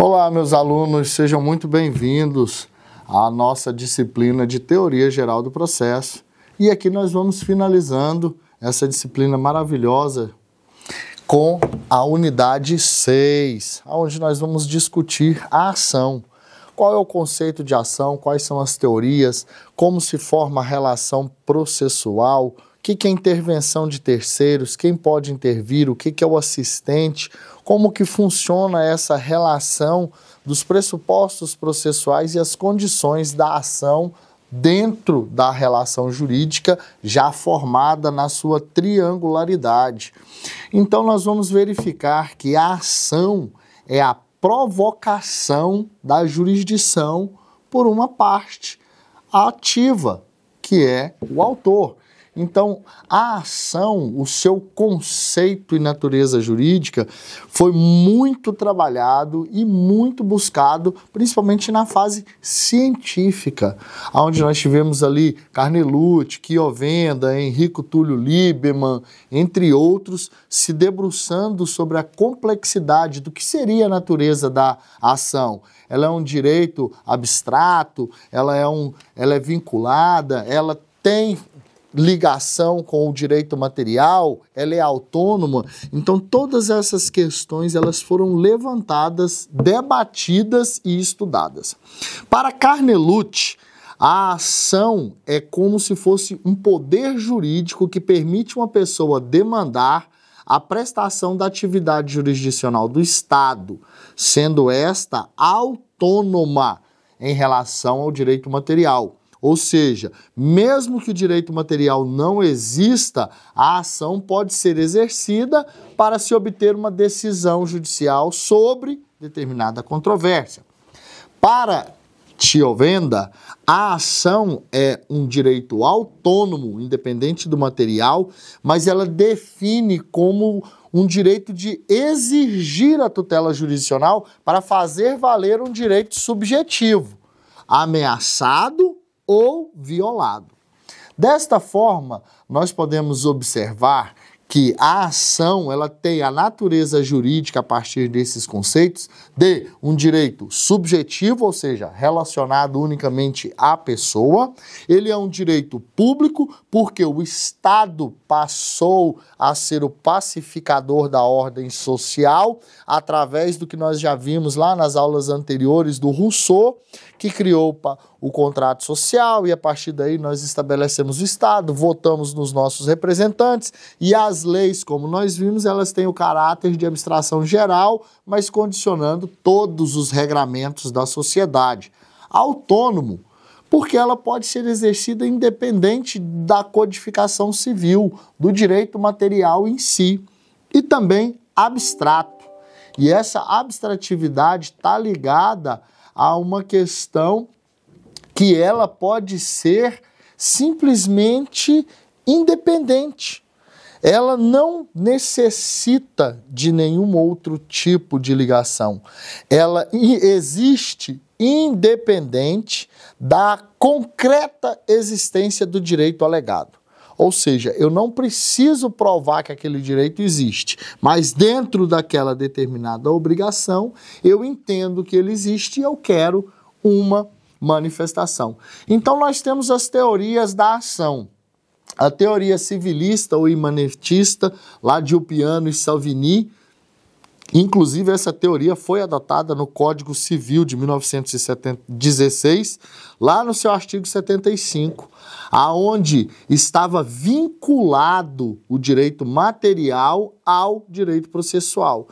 Olá, meus alunos, sejam muito bem-vindos à nossa disciplina de Teoria Geral do Processo. E aqui nós vamos finalizando essa disciplina maravilhosa com a unidade 6, onde nós vamos discutir a ação. Qual é o conceito de ação, quais são as teorias, como se forma a relação processual, o que é intervenção de terceiros, quem pode intervir, o que é o assistente, como que funciona essa relação dos pressupostos processuais e as condições da ação dentro da relação jurídica já formada na sua triangularidade. Então nós vamos verificar que a ação é a provocação da jurisdição por uma parte ativa, que é o autor. Então, a ação, o seu conceito e natureza jurídica foi muito trabalhado e muito buscado, principalmente na fase científica, onde nós tivemos ali Carnelucci, Chiovenda, Enrico Túlio Lieberman, entre outros, se debruçando sobre a complexidade do que seria a natureza da ação. Ela é um direito abstrato, ela é vinculada, ela tem ligação com o direito material, ela é autônoma. Então todas essas questões elas foram levantadas, debatidas e estudadas. Para Carnelucci, a ação é como se fosse um poder jurídico que permite uma pessoa demandar a prestação da atividade jurisdicional do Estado, sendo esta autônoma em relação ao direito material. Ou seja, mesmo que o direito material não exista, a ação pode ser exercida para se obter uma decisão judicial sobre determinada controvérsia. Para Chiovenda, a ação é um direito autônomo, independente do material, mas ela define como um direito de exigir a tutela jurisdicional para fazer valer um direito subjetivo, ameaçado ou violado. Desta forma, nós podemos observar que a ação ela tem a natureza jurídica a partir desses conceitos de um direito subjetivo, ou seja, relacionado unicamente à pessoa. Ele é um direito público porque o Estado passou a ser o pacificador da ordem social através do que nós já vimos lá nas aulas anteriores do Rousseau, que criou o contrato social e a partir daí nós estabelecemos o Estado, votamos nos nossos representantes e as leis, como nós vimos, elas têm o caráter de abstração geral, mas condicionando todos os regramentos da sociedade. Autônomo, porque ela pode ser exercida independente da codificação civil, do direito material em si, e também abstrato. E essa abstratividade está ligada a uma questão que ela pode ser simplesmente independente. Ela não necessita de nenhum outro tipo de ligação. Ela existe independente da concreta existência do direito alegado. Ou seja, eu não preciso provar que aquele direito existe, mas dentro daquela determinada obrigação, eu entendo que ele existe e eu quero uma manifestação. Então nós temos as teorias da ação. A teoria civilista ou imanentista, lá de Ulpiano e Salvini, inclusive essa teoria foi adotada no Código Civil de 1916, lá no seu artigo 75, aonde estava vinculado o direito material ao direito processual.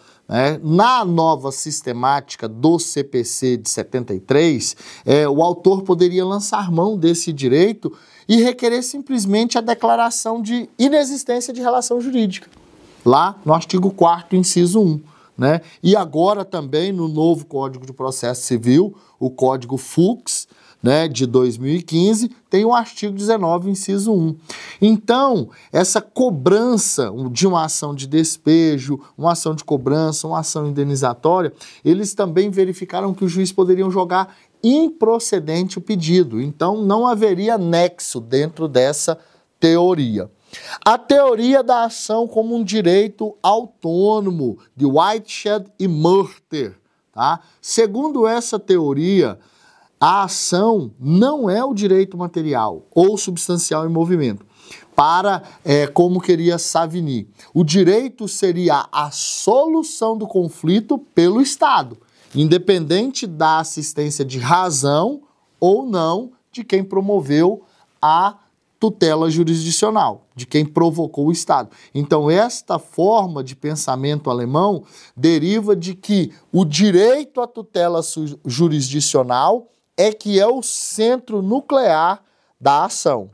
Na nova sistemática do CPC de 73, o autor poderia lançar mão desse direito e requerer simplesmente a declaração de inexistência de relação jurídica, lá no artigo 4º, inciso 1. E agora também no novo Código de Processo Civil, o Código Fux, de 2015, tem o artigo 19, inciso 1. Então, essa cobrança de uma ação de despejo, uma ação de cobrança, uma ação indenizatória, eles também verificaram que o juiz poderia jogar improcedente o pedido. Então, não haveria nexo dentro dessa teoria. A teoria da ação como um direito autônomo, de Whitehead e Murter, tá? Segundo essa teoria, a ação não é o direito material ou substancial em movimento. Como queria Savigny, o direito seria a solução do conflito pelo Estado, independente da assistência de razão ou não de quem promoveu a tutela jurisdicional, de quem provocou o Estado. Então, esta forma de pensamento alemão deriva de que o direito à tutela jurisdicional é que é o centro nuclear da ação.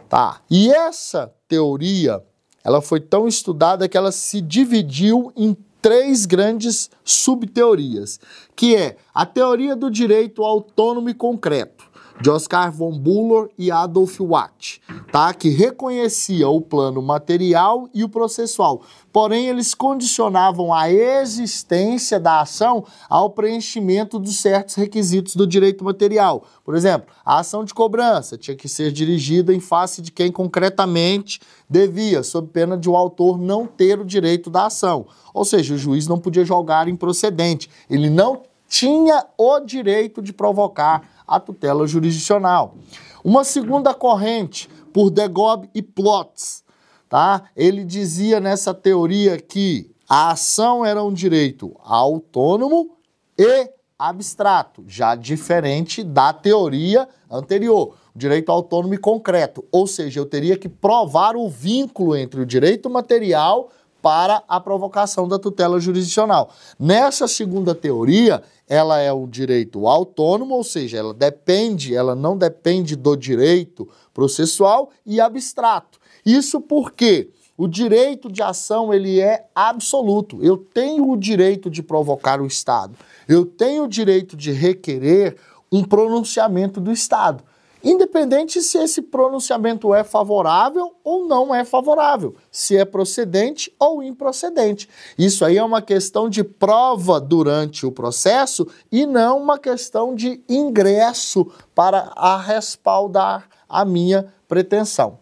Tá? E essa teoria, ela foi tão estudada que ela se dividiu em 3 grandes subteorias, que é a teoria do direito autônomo e concreto, de Oskar von Bülow e Adolf Watt, tá? Que reconhecia o plano material e o processual, porém eles condicionavam a existência da ação ao preenchimento de certos requisitos do direito material. Por exemplo, a ação de cobrança tinha que ser dirigida em face de quem concretamente devia, sob pena de o autor não ter o direito da ação. Ou seja, o juiz não podia julgar improcedente, ele não tinha o direito de provocar a tutela jurisdicional. Uma segunda corrente, por Degob e Plotz, tá? Ele dizia nessa teoria que a ação era um direito autônomo e abstrato, já diferente da teoria anterior, direito autônomo e concreto, ou seja, eu teria que provar o vínculo entre o direito material para a provocação da tutela jurisdicional. Nessa segunda teoria, ela é o direito autônomo, ou seja, ela não depende do direito processual e abstrato. Isso porque o direito de ação ele é absoluto. Eu tenho o direito de provocar o Estado. Eu tenho o direito de requerer um pronunciamento do Estado, independente se esse pronunciamento é favorável ou não é favorável, se é procedente ou improcedente. Isso aí é uma questão de prova durante o processo e não uma questão de ingresso para respaldar a minha pretensão.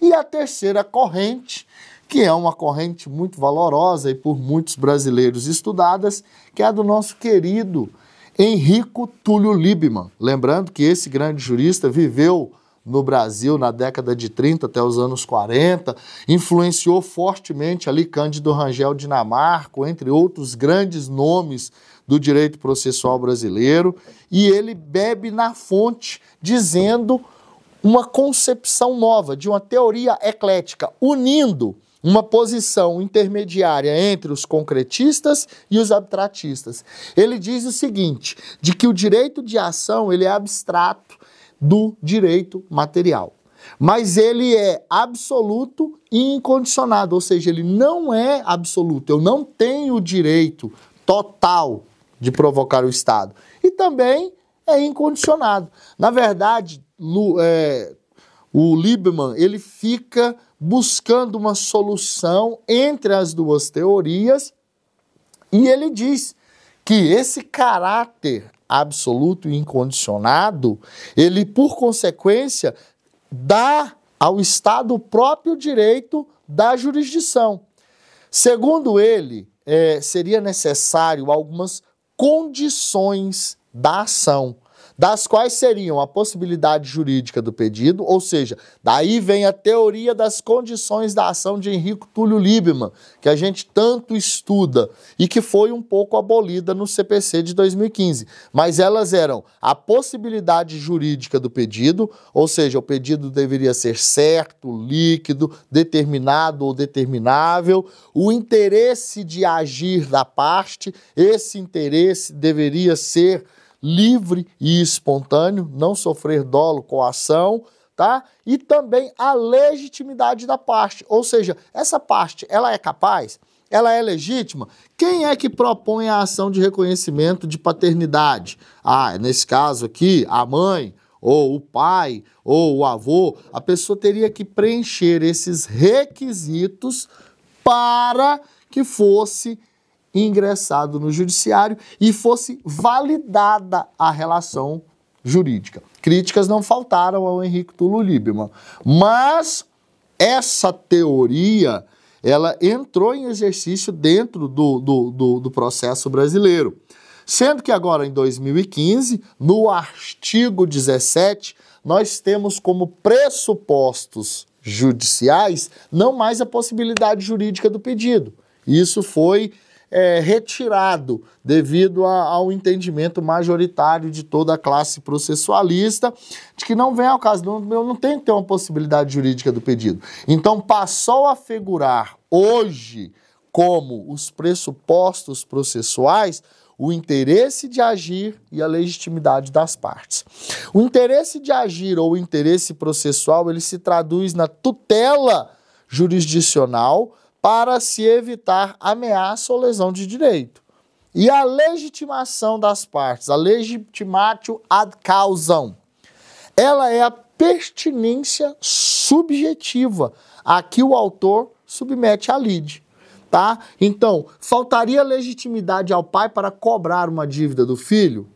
E a terceira corrente, que é uma corrente muito valorosa e por muitos brasileiros estudadas, que é a do nosso querido Enrico Túlio Liebmann. Lembrando que esse grande jurista viveu no Brasil na década de 30 até os anos 40, influenciou fortemente ali Cândido Rangel Dinamarco, entre outros grandes nomes do direito processual brasileiro, e ele bebe na fonte dizendo uma concepção nova, de uma teoria eclética, unindo uma posição intermediária entre os concretistas e os abstratistas. Ele diz o seguinte, de que o direito de ação ele é abstrato do direito material, mas ele é absoluto e incondicionado, ou seja, ele não é absoluto, eu não tenho o direito total de provocar o Estado, e também é incondicionado. Na verdade, o Liebmann ele fica buscando uma solução entre as duas teorias e ele diz que esse caráter absoluto e incondicionado, ele, por consequência, dá ao Estado o próprio direito da jurisdição. Segundo ele, seria necessário algumas condições da ação, das quais seriam a possibilidade jurídica do pedido, ou seja, daí vem a teoria das condições da ação de Enrico Túlio Liebmann, que a gente tanto estuda e que foi um pouco abolida no CPC de 2015. Mas elas eram a possibilidade jurídica do pedido, ou seja, o pedido deveria ser certo, líquido, determinado ou determinável, o interesse de agir da parte, esse interesse deveria ser livre e espontâneo, não sofrer dolo, coação, tá? E também a legitimidade da parte, ou seja, essa parte, ela é capaz? Ela é legítima? Quem é que propõe a ação de reconhecimento de paternidade? Nesse caso aqui, a mãe, ou o pai, ou o avô. A pessoa teria que preencher esses requisitos para que fosse ingressado no judiciário e fosse validada a relação jurídica. Críticas não faltaram ao Enrico Túlio Liebmann, mas essa teoria ela entrou em exercício dentro do processo brasileiro. Sendo que agora, em 2015, no artigo 17, nós temos como pressupostos judiciais não mais a possibilidade jurídica do pedido. Isso foi retirado devido ao entendimento majoritário de toda a classe processualista de que não vem ao caso, eu não tenho que ter uma possibilidade jurídica do pedido. Então passou a figurar hoje como os pressupostos processuais o interesse de agir e a legitimidade das partes. O interesse de agir ou o interesse processual, ele se traduz na tutela jurisdicional para se evitar ameaça ou lesão de direito. E a legitimação das partes, a legitimatio ad causam, ela é a pertinência subjetiva a que o autor submete à lide. Tá? Então, faltaria legitimidade ao pai para cobrar uma dívida do filho?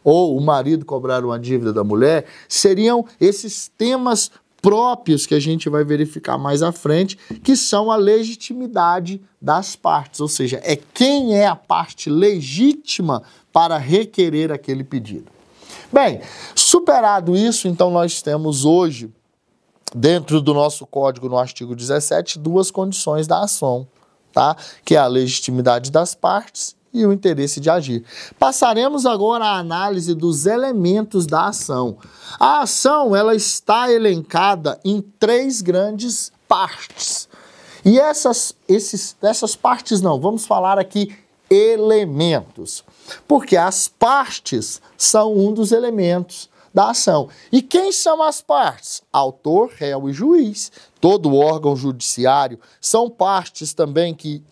Ou o marido cobrar uma dívida da mulher? Seriam esses temas próprios que a gente vai verificar mais à frente, que são a legitimidade das partes, ou seja, é quem é a parte legítima para requerer aquele pedido. Bem, superado isso, então nós temos hoje, dentro do nosso código, no artigo 17, duas condições da ação, tá? Que é a legitimidade das partes e o interesse de agir. Passaremos agora à análise dos elementos da ação. A ação, ela está elencada em três grandes partes. E essas partes não, vamos falar aqui elementos. Porque as partes são um dos elementos da ação. E quem são as partes? Autor, réu e juiz. Todo órgão judiciário são partes também que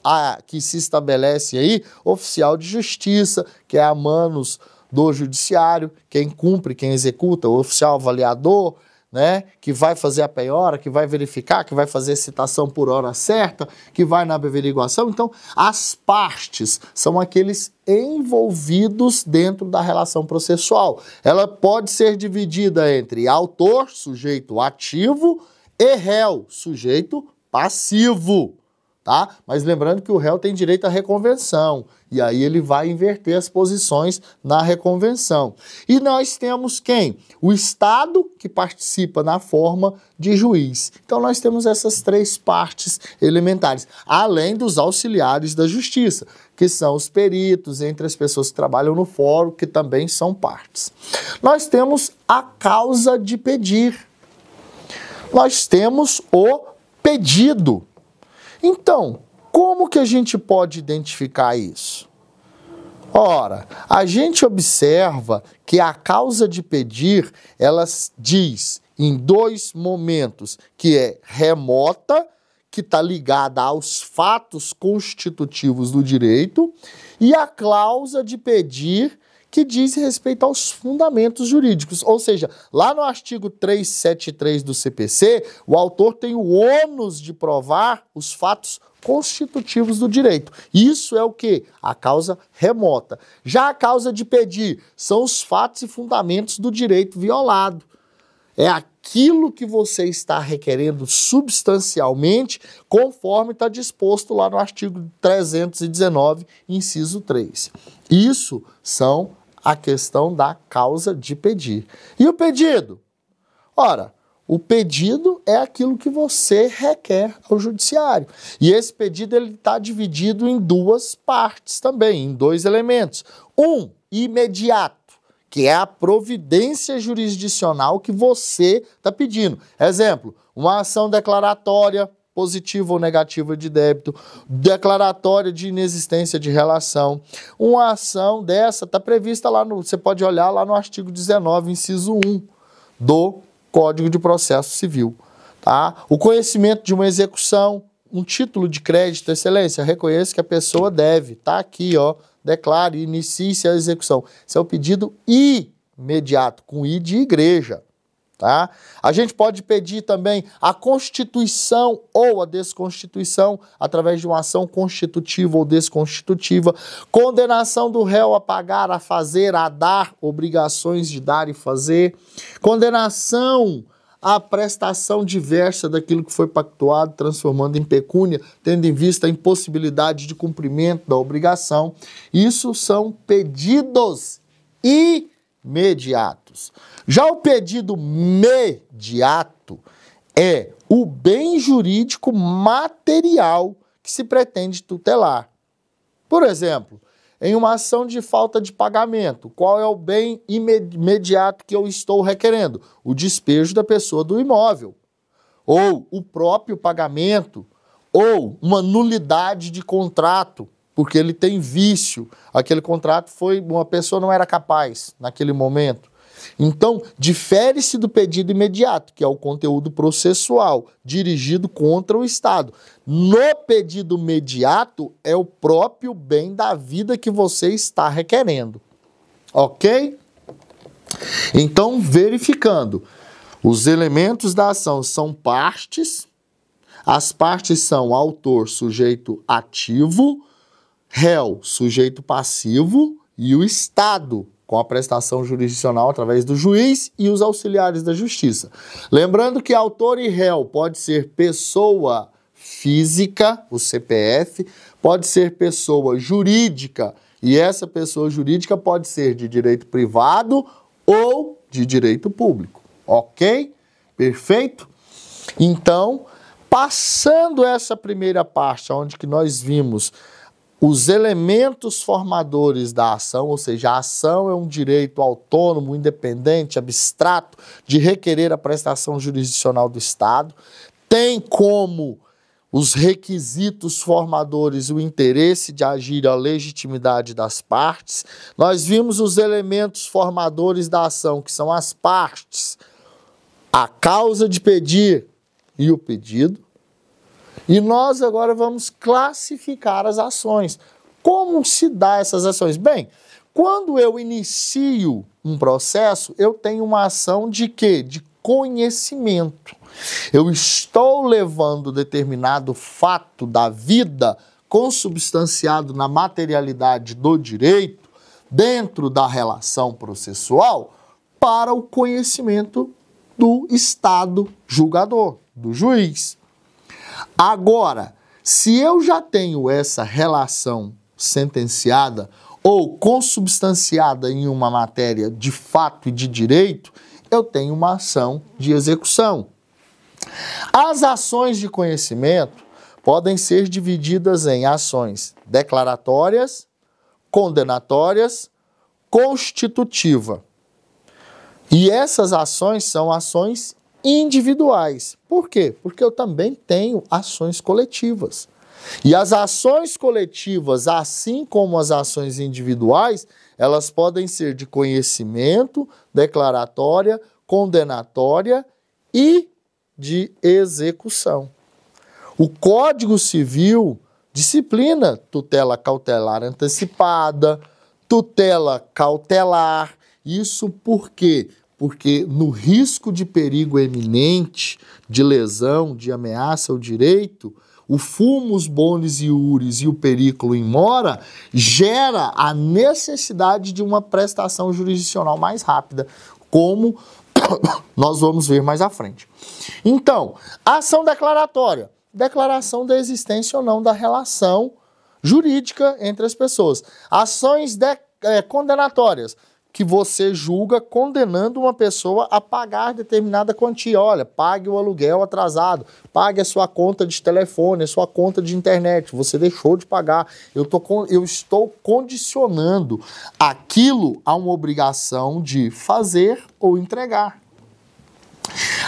se estabelece aí, oficial de justiça, que é a manos do judiciário, quem cumpre, quem executa, o oficial avaliador, né, que vai fazer a penhora, que vai verificar, que vai fazer citação por hora certa, que vai na averiguação. Então, as partes são aqueles envolvidos dentro da relação processual. Ela pode ser dividida entre autor, sujeito ativo, e réu, sujeito passivo, tá? Mas lembrando que o réu tem direito à reconvenção, e aí ele vai inverter as posições na reconvenção. E nós temos quem? O Estado, que participa na forma de juiz. Então nós temos essas três partes elementares, além dos auxiliares da justiça, que são os peritos, entre as pessoas que trabalham no fórum, que também são partes. Nós temos a causa de pedir. Nós temos o pedido. Então, como que a gente pode identificar isso? Ora, a gente observa que a causa de pedir, ela diz em dois momentos, que é remota, que está ligada aos fatos constitutivos do direito, e a cláusula de pedir, que diz respeito aos fundamentos jurídicos. Ou seja, lá no artigo 373 do CPC, o autor tem o ônus de provar os fatos constitutivos do direito. Isso é o quê? A causa remota. Já a causa de pedir são os fatos e fundamentos do direito violado. É aquilo que você está requerendo substancialmente, conforme está disposto lá no artigo 319, inciso 3. Isso são a questão da causa de pedir. E o pedido? Ora, o pedido é aquilo que você requer ao judiciário. E esse pedido ele está dividido em duas partes também, em dois elementos. Um, imediato, que é a providência jurisdicional que você está pedindo. Exemplo, uma ação declaratória, positiva ou negativa de débito, declaratória de inexistência de relação. Uma ação dessa está prevista lá você pode olhar lá no artigo 19, inciso 1 do Código de Processo Civil. Tá? O conhecimento de uma execução, um título de crédito, excelência, reconheço que a pessoa deve, tá aqui, ó, declare, inicie-se a execução. Esse é o pedido imediato, com I de igreja. Tá? A gente pode pedir também a constituição ou a desconstituição através de uma ação constitutiva ou desconstitutiva, condenação do réu a pagar, a fazer, a dar, obrigações de dar e fazer, condenação a prestação diversa daquilo que foi pactuado, transformando em pecúnia, tendo em vista a impossibilidade de cumprimento da obrigação. Isso são pedidos imediatos. Já o pedido mediato é o bem jurídico material que se pretende tutelar. Por exemplo, em uma ação de falta de pagamento, qual é o bem imediato que eu estou requerendo? O despejo da pessoa do imóvel, ou o próprio pagamento, ou uma nulidade de contrato, porque ele tem vício. Aquele contrato uma pessoa não era capaz naquele momento. Então, difere-se do pedido imediato, que é o conteúdo processual, dirigido contra o Estado. No pedido imediato, é o próprio bem da vida que você está requerendo. Ok? Então, verificando, os elementos da ação são partes, as partes são autor, sujeito ativo, réu, sujeito passivo e o Estado, com a prestação jurisdicional através do juiz e os auxiliares da justiça. Lembrando que autor e réu pode ser pessoa física, o CPF, pode ser pessoa jurídica, e essa pessoa jurídica pode ser de direito privado ou de direito público. Ok? Perfeito? Então, passando essa primeira parte, onde que nós vimos os elementos formadores da ação, ou seja, a ação é um direito autônomo, independente, abstrato, de requerer a prestação jurisdicional do Estado, tem como os requisitos formadores o interesse de agir a legitimidade das partes. Nós vimos os elementos formadores da ação, que são as partes, a causa de pedir e o pedido. E nós agora vamos classificar as ações. Como se dá essas ações? Bem, quando eu inicio um processo, eu tenho uma ação de quê? De conhecimento. Eu estou levando determinado fato da vida consubstanciado na materialidade do direito, dentro da relação processual, para o conhecimento do Estado julgador, do juiz. Agora, se eu já tenho essa relação sentenciada ou consubstanciada em uma matéria de fato e de direito, eu tenho uma ação de execução. As ações de conhecimento podem ser divididas em ações declaratórias, condenatórias, constitutiva. E essas ações são ações individuais. Por quê? Porque eu também tenho ações coletivas. E as ações coletivas, assim como as ações individuais, elas podem ser de conhecimento, declaratória, condenatória e de execução. O Código Civil disciplina tutela cautelar antecipada, tutela cautelar. Isso por quê? Porque no risco de perigo eminente, de lesão, de ameaça ao direito, o fumus bonis iuris e o periculo in mora gera a necessidade de uma prestação jurisdicional mais rápida, como nós vamos ver mais à frente. Então, ação declaratória, declaração da existência ou não da relação jurídica entre as pessoas. Ações condenatórias, que você julga condenando uma pessoa a pagar determinada quantia. Olha, pague o aluguel atrasado, pague a sua conta de telefone, a sua conta de internet, você deixou de pagar. Eu estou condicionando aquilo a uma obrigação de fazer ou entregar.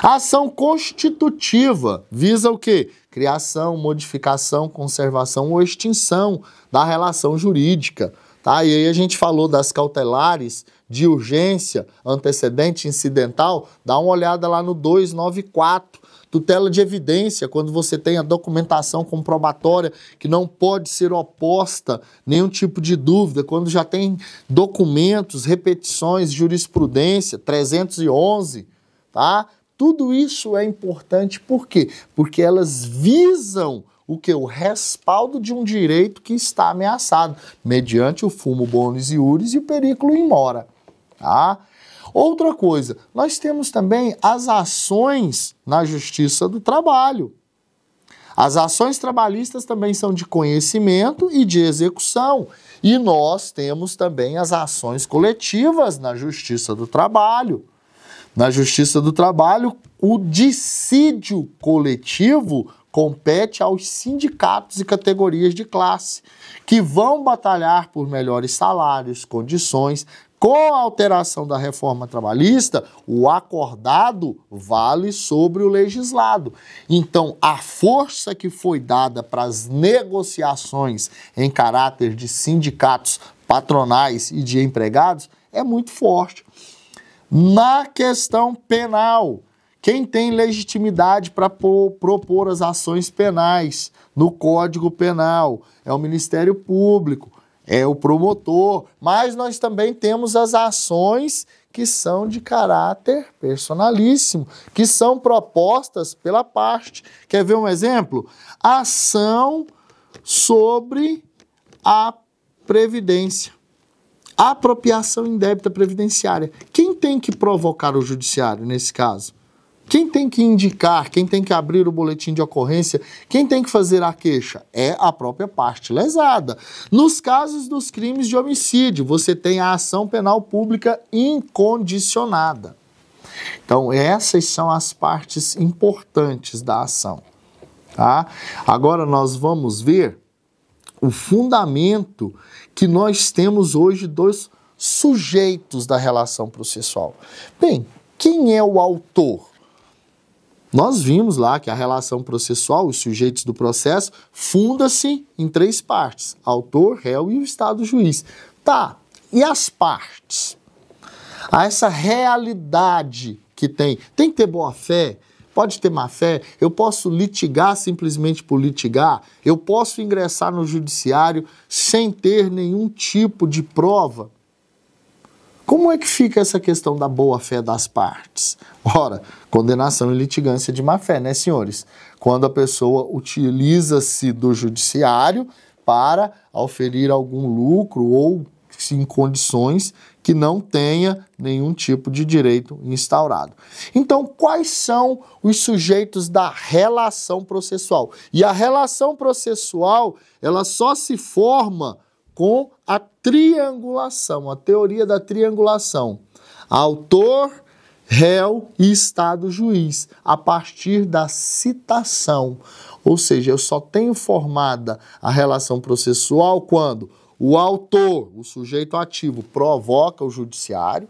A ação constitutiva visa o quê? Criação, modificação, conservação ou extinção da relação jurídica. Tá? E aí a gente falou das cautelares, de urgência, antecedente, incidental. Dá uma olhada lá no 294, tutela de evidência, quando você tem a documentação comprobatória que não pode ser oposta nenhum tipo de dúvida, quando já tem documentos, repetições, jurisprudência, 311, tá? Tudo isso é importante, por quê? Porque elas visam o que? O respaldo de um direito que está ameaçado, mediante o fumo bonis iuris e o periculo in mora. Tá? Outra coisa, nós temos também as ações na Justiça do Trabalho. As ações trabalhistas também são de conhecimento e de execução. E nós temos também as ações coletivas na Justiça do Trabalho. Na Justiça do Trabalho, o dissídio coletivo compete aos sindicatos e categorias de classe, que vão batalhar por melhores salários, condições. Com a alteração da reforma trabalhista, o acordado vale sobre o legislado. Então, a força que foi dada para as negociações em caráter de sindicatos patronais e de empregados é muito forte. Na questão penal, quem tem legitimidade para propor as ações penais no Código Penal é o Ministério Público, é o promotor, mas nós também temos as ações que são de caráter personalíssimo, que são propostas pela parte. Quer ver um exemplo? Ação sobre a Previdência. Apropriação indébita previdenciária. Quem tem que provocar o judiciário nesse caso? Quem tem que indicar, quem tem que abrir o boletim de ocorrência, quem tem que fazer a queixa? É a própria parte lesada. Nos casos dos crimes de homicídio, você tem a ação penal pública incondicionada. Então, essas são as partes importantes da ação. Tá? Agora nós vamos ver o fundamento que nós temos hoje dos sujeitos da relação processual. Bem, quem é o autor? Nós vimos lá que a relação processual, os sujeitos do processo, funda-se em 3 partes: autor, réu e o Estado juiz. Tá, e as partes? Essa realidade que tem que ter boa fé, pode ter má fé, eu posso litigar simplesmente por litigar, eu posso ingressar no judiciário sem ter nenhum tipo de prova. Como é que fica essa questão da boa-fé das partes? Ora, condenação e litigância de má-fé, né, senhores? Quando a pessoa utiliza-se do judiciário para auferir algum lucro ou em condições que não tenha nenhum tipo de direito instaurado. Então, quais são os sujeitos da relação processual? E a relação processual, ela só se forma com a triangulação, a teoria da triangulação. Autor, réu e Estado juiz, a partir da citação. Ou seja, eu só tenho formada a relação processual quando o autor, o sujeito ativo, provoca o judiciário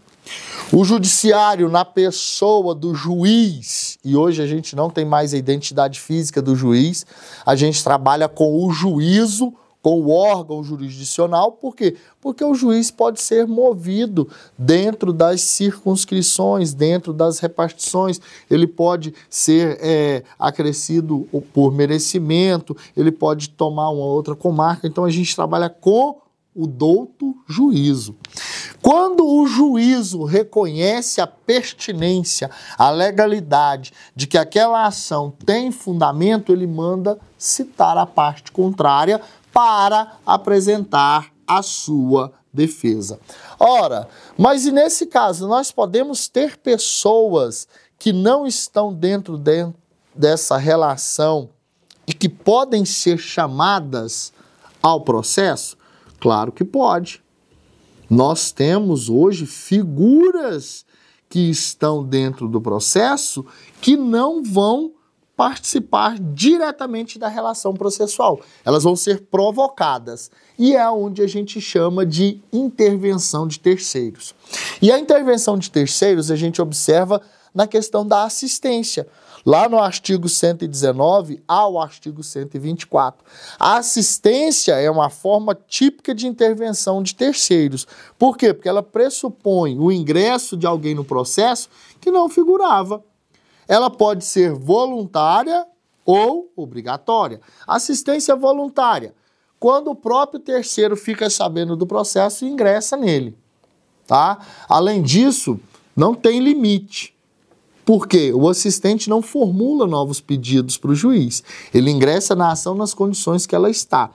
na pessoa do juiz, e hoje a gente não tem mais a identidade física do juiz, a gente trabalha com o juízo, com o órgão jurisdicional. Por quê? Porque o juiz pode ser movido dentro das circunscrições, dentro das repartições, ele pode ser acrescido por merecimento, ele pode tomar uma outra comarca. Então a gente trabalha com o douto juízo. Quando o juízo reconhece a pertinência, a legalidade de que aquela ação tem fundamento, ele manda citar a parte contrária para apresentar a sua defesa. Ora, mas e nesse caso, nós podemos ter pessoas que não estão dentro dessa relação e que podem ser chamadas ao processo? Claro que pode. Nós temos hoje figuras que estão dentro do processo que não vão participar diretamente da relação processual. Elas vão ser provocadas. E é onde a gente chama de intervenção de terceiros. E a intervenção de terceiros a gente observa na questão da assistência. Lá no artigo 119 ao artigo 124. A assistência é uma forma típica de intervenção de terceiros. Por quê? Porque ela pressupõe o ingresso de alguém no processo que não figurava. Ela pode ser voluntária ou obrigatória. Assistência voluntária, quando o próprio terceiro fica sabendo do processo e ingressa nele. Tá? Além disso, não tem limite. Por quê? O assistente não formula novos pedidos para o juiz. Ele ingressa na ação nas condições que ela está.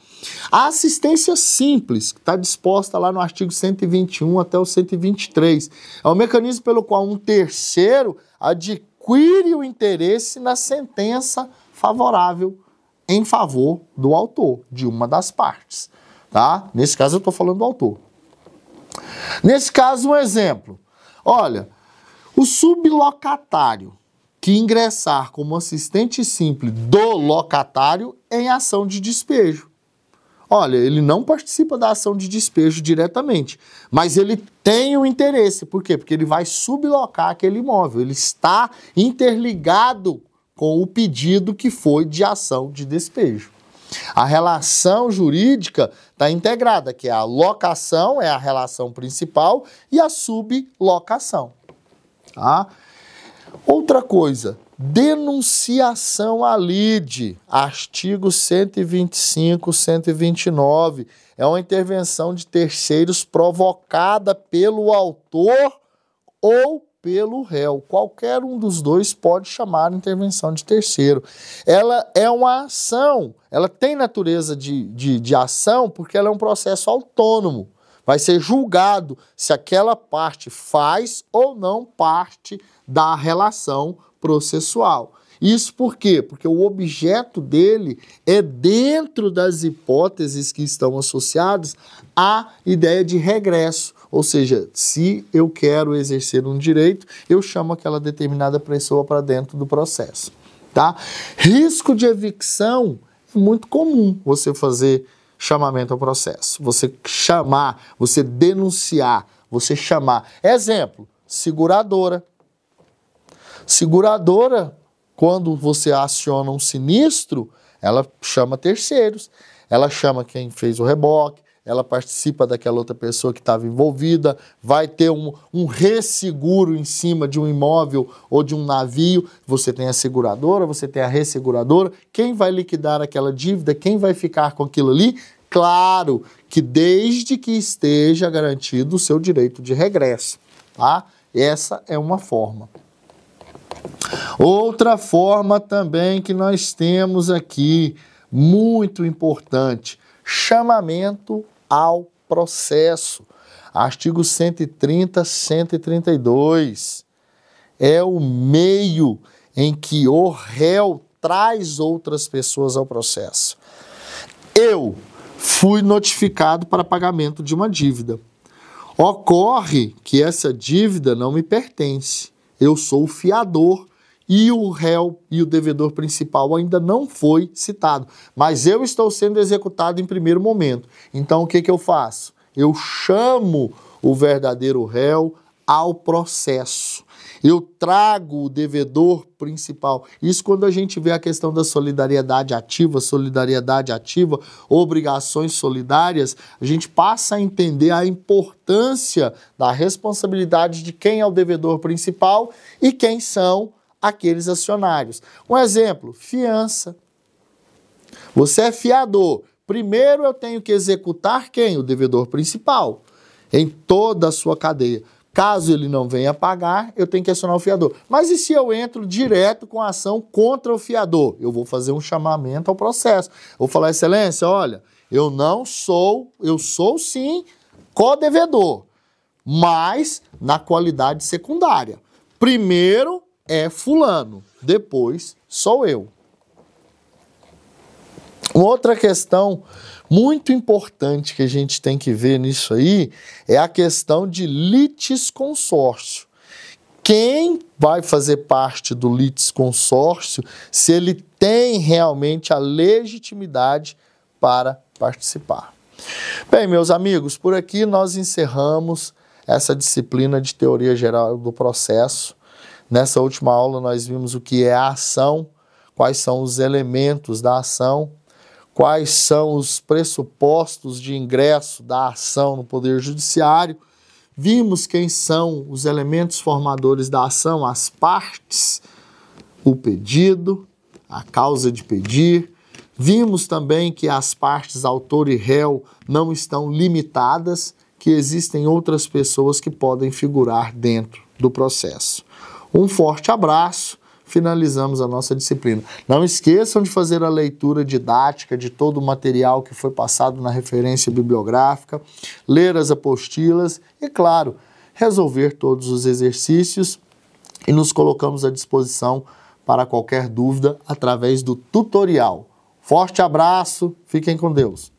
A assistência simples, que está disposta lá no artigo 121 até o 123, é o mecanismo pelo qual um terceiro adquire o interesse na sentença favorável em favor do autor, de uma das partes. Tá? Nesse caso eu estou falando do autor. Nesse caso, um exemplo. Olha, o sublocatário que ingressar como assistente simples do locatário em ação de despejo. Olha, ele não participa da ação de despejo diretamente, mas ele tem o interesse. Por quê? Porque ele vai sublocar aquele imóvel. Ele está interligado com o pedido que foi de ação de despejo. A relação jurídica está integrada, que é a locação, é a relação principal, e a sublocação. Tá? Outra coisa, denunciação à lide, artigo 125, 129, é uma intervenção de terceiros provocada pelo autor ou pelo réu. Qualquer um dos dois pode chamar intervenção de terceiro. Ela é uma ação, ela tem natureza de ação porque ela é um processo autônomo. Vai ser julgado se aquela parte faz ou não parte da relação processual. Isso por quê? Porque o objeto dele é dentro das hipóteses que estão associadas à ideia de regresso. Ou seja, se eu quero exercer um direito, eu chamo aquela determinada pessoa para dentro do processo. Tá? Risco de evicção é muito comum você fazer chamamento ao processo. Você chamar, você denunciar, você chamar. Exemplo, seguradora. Seguradora, quando você aciona um sinistro, ela chama terceiros. Ela chama quem fez o reboque, ela participa daquela outra pessoa que estava envolvida, vai ter um resseguro em cima de um imóvel ou de um navio. Você tem a seguradora, você tem a resseguradora. Quem vai liquidar aquela dívida? Quem vai ficar com aquilo ali? Claro que desde que esteja garantido o seu direito de regresso. Tá? Essa é uma forma. Outra forma também que nós temos aqui, muito importante, chamamento ao processo. Artigo 130, 132. É o meio em que o réu traz outras pessoas ao processo. Eu fui notificado para pagamento de uma dívida. Ocorre que essa dívida não me pertence. Eu sou o fiador e o réu e o devedor principal ainda não foi citado. Mas eu estou sendo executado em primeiro momento. Então o que eu faço? Eu chamo o verdadeiro réu ao processo. Eu trago o devedor principal. Isso quando a gente vê a questão da solidariedade ativa, obrigações solidárias, a gente passa a entender a importância da responsabilidade de quem é o devedor principal e quem são aqueles acionários. Um exemplo, fiança. Você é fiador. Primeiro eu tenho que executar quem? O devedor principal, em toda a sua cadeia. Caso ele não venha pagar, eu tenho que acionar o fiador. Mas e se eu entro direto com a ação contra o fiador? Eu vou fazer um chamamento ao processo. Vou falar, excelência, olha, eu sou sim co-devedor, mas na qualidade secundária. Primeiro é fulano, depois sou eu. Outra questão muito importante que a gente tem que ver nisso aí é a questão de litisconsórcio. Quem vai fazer parte do litisconsórcio se ele tem realmente a legitimidade para participar? Bem, meus amigos, por aqui nós encerramos essa disciplina de teoria geral do processo. Nessa última aula nós vimos o que é a ação, quais são os elementos da ação, quais são os pressupostos de ingresso da ação no Poder Judiciário. Vimos quem são os elementos formadores da ação, as partes, o pedido, a causa de pedir. Vimos também que as partes, autor e réu, não estão limitadas, que existem outras pessoas que podem figurar dentro do processo. Um forte abraço. Finalizamos a nossa disciplina. Não esqueçam de fazer a leitura didática de todo o material que foi passado na referência bibliográfica, ler as apostilas e, claro, resolver todos os exercícios, e nos colocamos à disposição para qualquer dúvida através do tutorial. Forte abraço, fiquem com Deus.